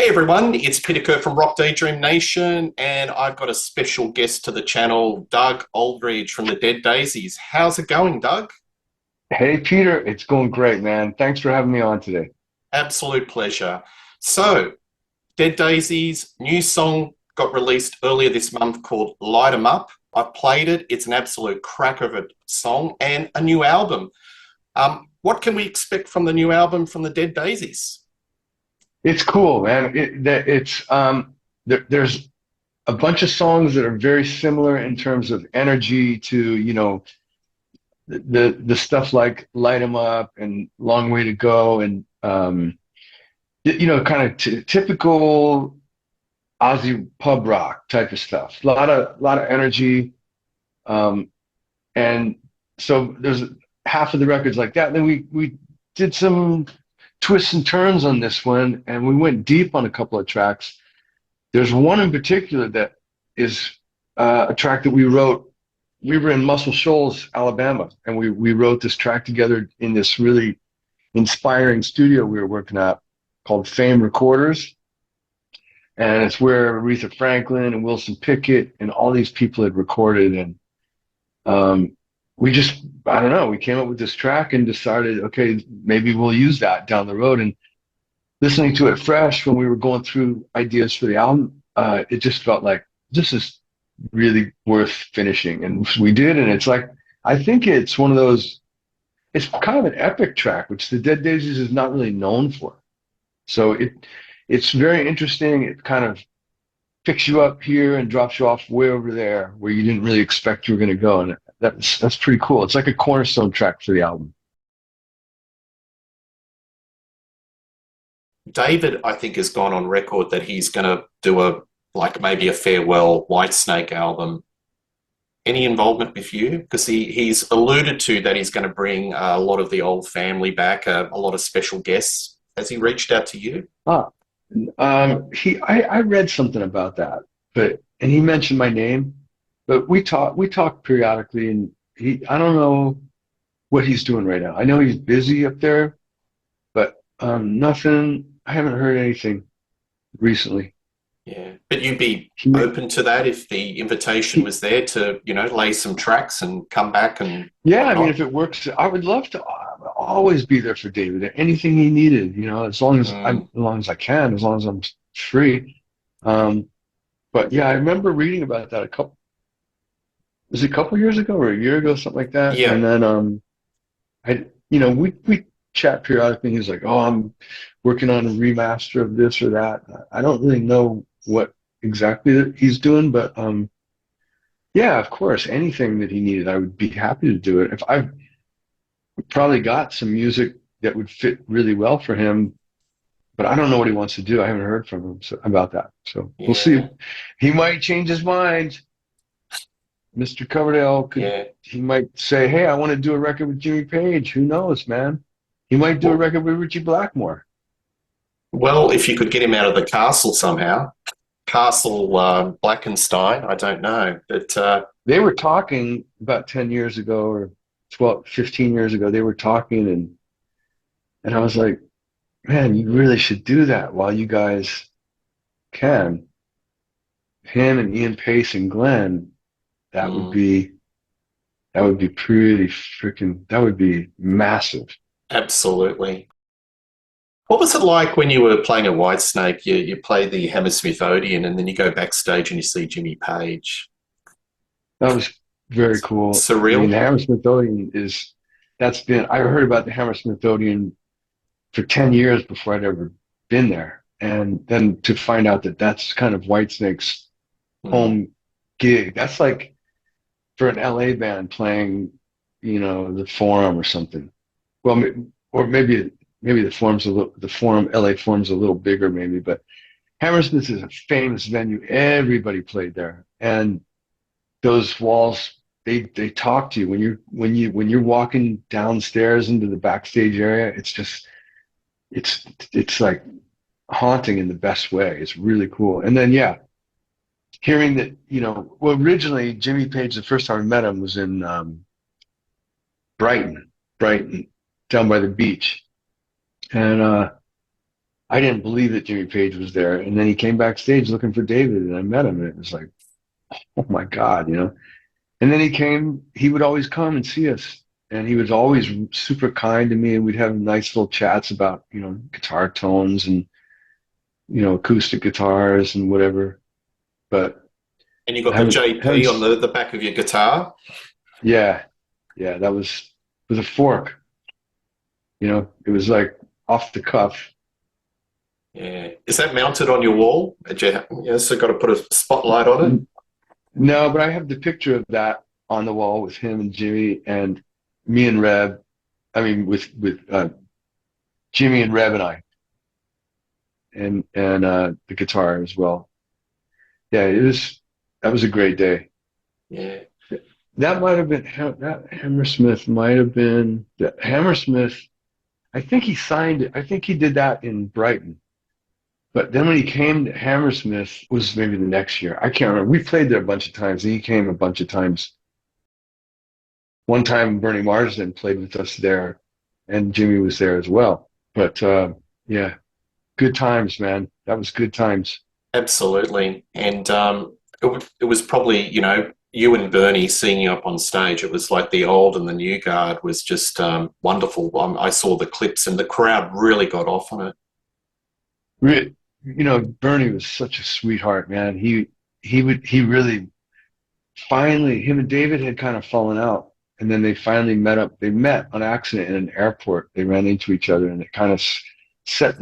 Hey everyone, it's Peter Kerr from Rock Daydream Nation, and I've got a special guest to the channel, Doug Aldrich from the Dead Daisies. How's it going, Doug? Hey Peter, it's going great, man. Thanks for having me on today. Absolute pleasure. So, Dead Daisies, new song got released earlier this month called Light 'Em Up. I've played it, it's an absolute crack of a song, and a new album. What can we expect from the new album from the Dead Daisies? It's cool, man. There's a bunch of songs that are very similar in terms of energy to, the stuff like Light 'Em Up and Long Way to Go and kind of t typical Aussie pub rock type of stuff. A lot of energy. Um, and so there's half of the records like that. And then we did some twists and turns on this one, and we went deep on a couple of tracks. There's one in particular that is a track that we wrote. We were in Muscle Shoals, Alabama, and we wrote this track together in this really inspiring studio we were working at called Fame Recorders. And it's where Aretha Franklin and Wilson Pickett and all these people had recorded. And we just, I don't know, we came up with this track and decided, okay, maybe we'll use that down the road. And listening to it fresh when we were going through ideas for the album, it just felt like this is really worth finishing. And we did. And it's like, I think it's one of those, it's kind of an epic track, which the Dead Daisies is not really known for. So it's very interesting. It kind of picks you up here and drops you off way over there where you didn't really expect you were going to go. And that's pretty cool. It's like a cornerstone track for the album. David, I think, has gone on record that he's going to do maybe a farewell Whitesnake album. Any involvement with you? Because he's alluded to that he's going to bring a lot of the old family back, a lot of special guests. Has he reached out to you? Ah, I read something about that, and he mentioned my name, but we talk periodically, and I don't know what he's doing right now. I know he's busy up there, but nothing. I haven't heard anything recently. Yeah, but you'd be He, may- open to that if the invitation he was there to, lay some tracks and come back and Yeah, I mean, whatnot. if it works, I would love to always be there for David. Anything he needed, as Mm, long as I can, as long as I'm free. Um, but yeah, I remember reading about that was it a couple years ago or a year ago, something like that. yeah, And then we chat periodically. And he's like, "Oh, I'm working on a remaster of this or that." I don't really know what exactly that he's doing, but yeah, of course, anything that he needed, I would be happy to do it. If I've probably got some music that would fit really well for him, but I don't know what he wants to do. I haven't heard from him about that. So we'll see. yeah, He might change his mind. Mr. Coverdale yeah. he might say, "Hey, I want to do a record with Jimmy Page." Who knows, man? He might do a Well, record with Richie Blackmore. well, if you could get him out of the castle somehow, Castle Blackenstein, I don't know, but They were talking about 10 years ago or 12, 15 years ago. They were talking and I was like, man, you really should do that while you guys can. Him and Ian Pace and Glenn, that would mm, be that would be pretty freaking that would be massive. absolutely. What was it like when you were playing at Whitesnake? You play the Hammersmith Odeon and then you go backstage and you see Jimmy Page. That was very cool. I mean, Surreal? the Hammersmith Odeon I heard about the Hammersmith Odeon for 10 years before I'd ever been there. And then to find out that that's kind of Whitesnake's Mm, home gig, that's like for an LA band playing, the Forum or something. Well, or maybe the Forum, LA Forum's a little bigger maybe, but Hammersmith is a famous venue. Everybody played there, and those walls they talk to you when you're walking downstairs into the backstage area. It's like haunting in the best way. It's really cool. And then yeah, hearing that well, originally Jimmy Page, the first time I met him was in Brighton, Brighton, down by the beach, and I didn't believe that Jimmy Page was there. And then he came backstage looking for David, and I met him, and it was like, oh my God, you know. And then he would always come and see us. And he was always super kind to me, and we'd have nice little chats about, you know, guitar tones and, you know, acoustic guitars and whatever. But And you got I the haven't, JP on the back of your guitar. yeah, yeah, that was with a fork, you know, it was like off the cuff. Yeah. Is that mounted on your wall? So got to put a spotlight on it? No, but I have the picture of that on the wall with him and Jimmy and me and Reb. I mean, with Jimmy and Reb and I, and the guitar as well. Yeah, that was a great day. Yeah. That might have been that Hammersmith might have been the Hammersmith. I think he signed it. I think he did that in Brighton. But then when he came to Hammersmith was maybe the next year. I can't remember. We played there a bunch of times, and he came a bunch of times. One time, Bernie Marsden played with us there, and Jimmy was there as well. But yeah, good times, man. That was good times. Absolutely. And it was probably, you know, you and Bernie seeing you up on stage. It was like the old and the new guard was just wonderful. I saw the clips and the crowd really got off on it. You know, Bernie was such a sweetheart, man. He really finally, him and David had kind of fallen out, and then they finally met up. They met on accident in an airport. They ran into each other, and it kind of set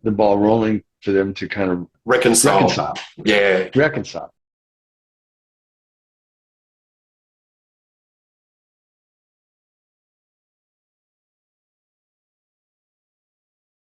the ball rolling for them to kind of Reconcile. reconcile. Yeah. Reconcile.